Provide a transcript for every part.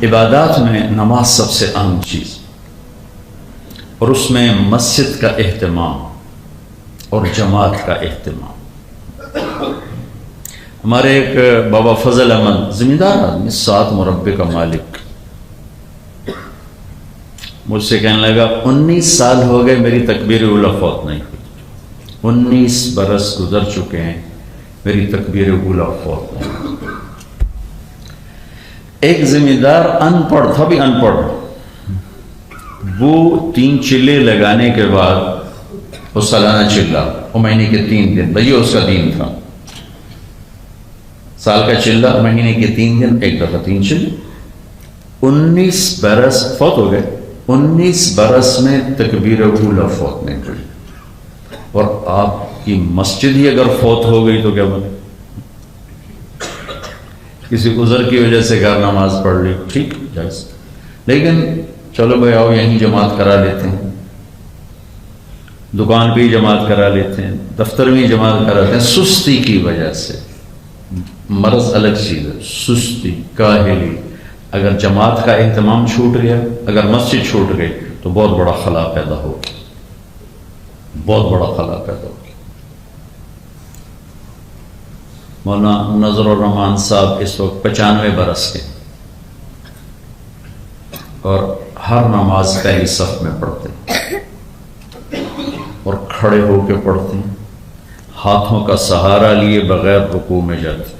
عبادات میں نماز سب سے اہم چیز، اور اس میں مسجد کا اہتمام اور جماعت کا اہتمام۔ ہمارے ایک بابا فضل احمد زمیندار آدمی، 7 مربے کا مالک، مجھ سے کہنے لگا 19 سال ہو گئے میری تکبیر اولیٰ فوت نہیں ہوئی، 19 برس گزر چکے ہیں میری تکبیر اولیٰ فوت نہیں ہوئی۔ ایک زمیندار ان پڑھ تھا، بھی ان پڑھ، وہ 3 چلے لگانے کے بعد وہ سالانہ چلہ، وہ مہینے کے 3 دن، بھئی اس کا دین تھا، سال کا چلہ، مہینے کے 3 دن، ایک دفعہ 3 چلے، 19 برس فوت ہو گئے، 19 برس میں تکبیر اولیٰ فوت نہیں ہوئی۔ اور آپ کی مسجد ہی اگر فوت ہو گئی تو کیا بنے؟ کسی عذر کی وجہ سے گھر نماز پڑھ لی، ٹھیک جائز، لیکن چلو بھائی آؤ یہیں جماعت کرا لیتے ہیں، دکان بھی جماعت کرا لیتے ہیں، دفتر بھی جماعت کراتے ہیں، سستی کی وجہ سے۔ مرض الگ چیز ہے، سستی، کاہلی۔ اگر جماعت کا اہتمام چھوٹ گیا، اگر مسجد چھوٹ گئی تو بہت بڑا خلا پیدا ہوگا، بہت بڑا خلا پیدا ہوگا۔ مولانا نظر الرحمان صاحب اس وقت 95 برس کے، اور ہر نماز پہلی صف میں پڑھتے ہیں اور کھڑے ہو کے پڑھتے ہیں، ہاتھوں کا سہارا لیے بغیر رکوع میں جاتے ہیں،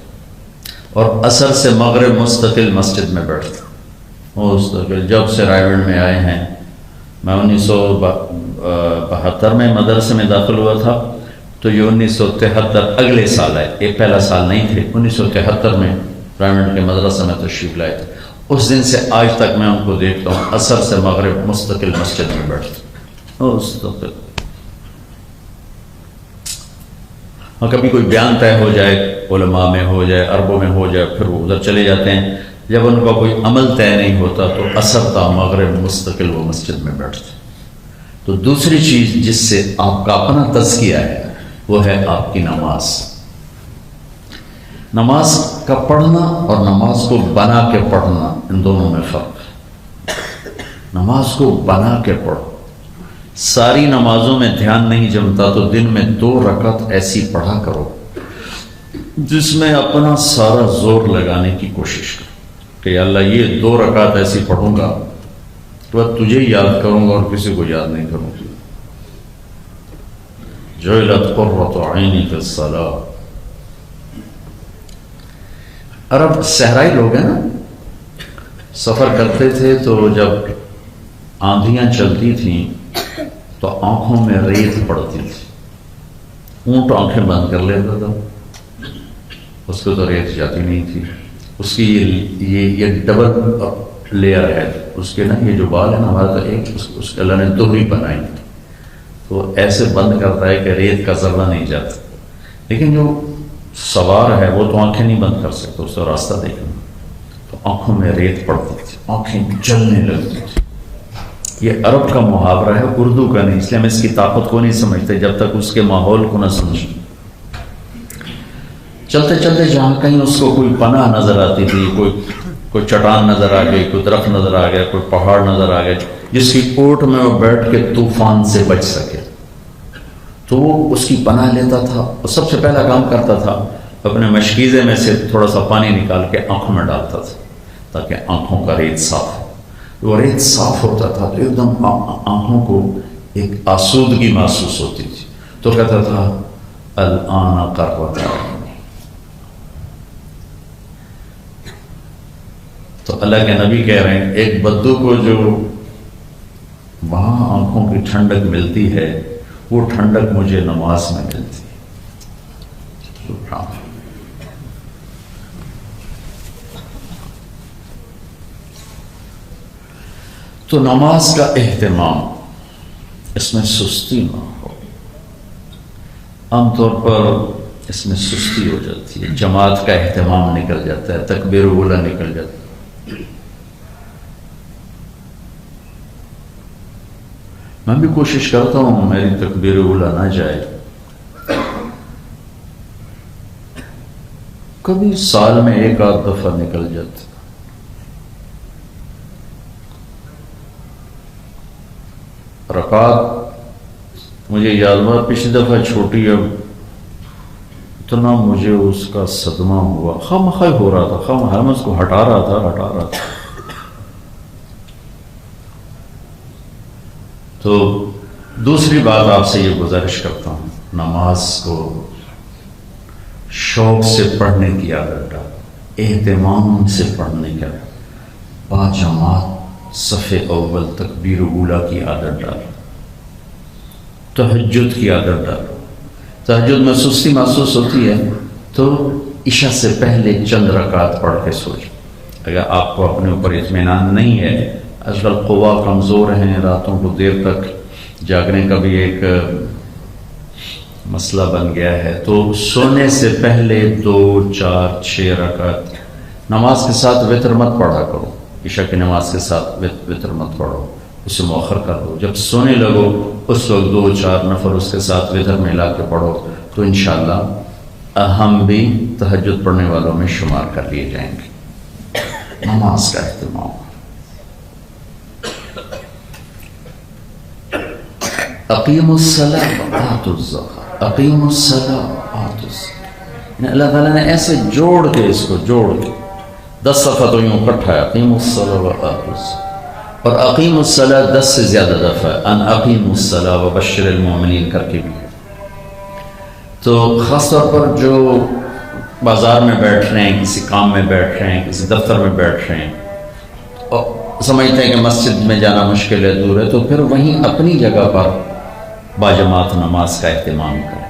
اور عصر سے مغرب مستقل مسجد میں بیٹھتے ہیں مستقل۔ جب سے رائے گڑھ میں آئے ہیں، میں 1972 میں مدرسے میں داخل ہوا تھا، تو یہ 1973 اگلے سال آئے، یہ پہلا سال نہیں تھے، 1973 میں رائے کے مدرسے میں تشریف لائے تھے۔ اس دن سے آج تک میں ان کو دیکھتا ہوں، عصر سے مغرب مستقل مسجد میں بیٹھتے ہیں مستقل۔ اور کبھی کوئی بیان طے ہو جائے، علماء میں ہو جائے، عربوں میں ہو جائے، پھر وہ ادھر چلے جاتے ہیں۔ جب ان کا کوئی عمل طے نہیں ہوتا تو عصر تا مغرب مستقل وہ مسجد میں بیٹھتے ہیں۔ تو دوسری چیز جس سے آپ کا اپنا تزکیہ ہے وہ ہے آپ کی نماز۔ نماز کا پڑھنا اور نماز کو بنا کے پڑھنا، ان دونوں میں فرق ہے۔ نماز کو بنا کے پڑھو۔ ساری نمازوں میں دھیان نہیں جمتا تو دن میں 2 رکعت ایسی پڑھا کرو جس میں اپنا سارا زور لگانے کی کوشش کرو کہ یا اللہ یہ 2 رکعت ایسی پڑھوں گا تو تجھے یاد کروں گا اور کسی کو یاد نہیں کروں گا۔ جعلت قرۃ عینی فی الصلاۃ۔ عرب صحرائی لوگ ہیں نا، سفر کرتے تھے تو جب آندھیاں چلتی تھیں تو آنکھوں میں ریت پڑتی تھی، اونٹ آنکھیں بند کر لیتا تھا، اس کو تو ریت جاتی نہیں تھی۔ اس کی یہ ڈبل لیئر ہے، اس کے نا یہ جو بال ہے نا ہمارا، تو ایک اس کے اللہ نے دوہری بنائی، تو ایسے بند کرتا ہے کہ ریت کا ذرہ نہیں جاتا۔ لیکن جو سوار ہے وہ تو آنکھیں نہیں بند کر سکتا، اس کو راستہ دیکھنا، تو آنکھوں میں ریت پڑتی تھی، آنکھیں جلنے لگتی تھی۔ یہ عرب کا محاورہ ہے، اردو کا نہیں، اس لیے ہم اس کی طاقت کو نہیں سمجھتے جب تک اس کے ماحول کو نہ سمجھیں۔ چلتے چلتے جہاں کہیں اس کو کوئی پناہ نظر آتی تھی، کوئی چٹان نظر آ گئی، کوئی درخت نظر آ گیا، کوئی پہاڑ نظر آ گیا جس کی اوٹ میں وہ بیٹھ کے طوفان سے بچ سکے، تو وہ اس کی پناہ لیتا تھا۔ اور سب سے پہلا کام کرتا تھا، اپنے مشکیزے میں سے تھوڑا سا پانی نکال کے آنکھوں میں ڈالتا تھا تاکہ آنکھوں کا ریت صاف ہو۔ وہ ریت صاف ہوتا تھا تو ایک دم آنکھوں کو ایک آسودگی محسوس ہوتی تھی، تو کہتا تھا الآن قرۃ عینی۔ تو اللہ کے نبی کہہ رہے ہیں ایک بدو کو جو وہاں آنکھوں کی ٹھنڈک ملتی ہے وہ ٹھنڈک مجھے نماز میں ملتی ہے۔ سبحان اللہ۔ تو نماز کا اہتمام، اس میں سستی نہ ہو۔ عام طور پر اس میں سستی ہو جاتی ہے، جماعت کا اہتمام نکل جاتا ہے، تکبیر اولیٰ نکل جاتا ہے۔ میں بھی کوشش کرتا ہوں میری تکبیر اولیٰ نہ جائے، کبھی سال میں 1 آدھ دفعہ نکل جاتی، رکعت مجھے یاد ہوا پچھلی دفعہ چھوٹی، اب اتنا مجھے اس کا صدمہ ہوا، خواہ ہو رہا تھا، خواہ میں اس کو ہٹا رہا تھا. تو دوسری بات آپ سے یہ گزارش کرتا ہوں، نماز کو شوق سے پڑھنے کی عادت ڈال، اہتمام سے پڑھنے کا، باجماعت صف اول تکبیر اولیٰ کی عادت ڈال، تہجد کی عادت ڈال. تہجد میں سستی محسوس ہوتی ہے تو عشاء سے پہلے چند رکعات پڑھ کے سو جائیں. اگر آپ کو اپنے اوپر اطمینان نہیں ہے، آج کل قوا کمزور ہیں، راتوں کو دیر تک جاگنے کا بھی ایک مسئلہ بن گیا ہے، تو سونے سے پہلے 2 4 6 رکعت نماز کے ساتھ وتر مت پڑھا کرو. عشاء کی نماز کے ساتھ وتر مت پڑھو، اسے مؤخر کر دو. جب سونے لگو اس وقت 2 4 نفر اس کے ساتھ وتر میں لا کے پڑھو، تو انشاءاللہ ہم بھی تہجد پڑھنے والوں میں شمار کر لیے جائیں گے. نماز کا اہتمام. اقیموا الصلاۃ وآتوا الزکاۃ، اقیموا الصلاۃ وآتوا الزکاۃ. اللہ تعالیٰ نے ایسے جوڑ کے اس کو جوڑ کے 10 دفعہ تو یوں اکٹھا ہے، اقیموا الصلاۃ وآتوا الزکاۃ. اور اقیموا الصلاۃ 10 سے زیادہ دفعہ ان اقیموا الصلاۃ وبشر المؤمنین کر کے بھی ہے. تو خاص طور پر جو بازار میں بیٹھ رہے ہیں، کسی کام میں بیٹھ رہے ہیں، کسی دفتر میں بیٹھ رہے ہیں اور سمجھتے ہیں کہ مسجد میں جانا مشکل ہے، دور ہے، تو پھر وہیں اپنی جگہ پر باجماعت نماز کا اہتمام کریں.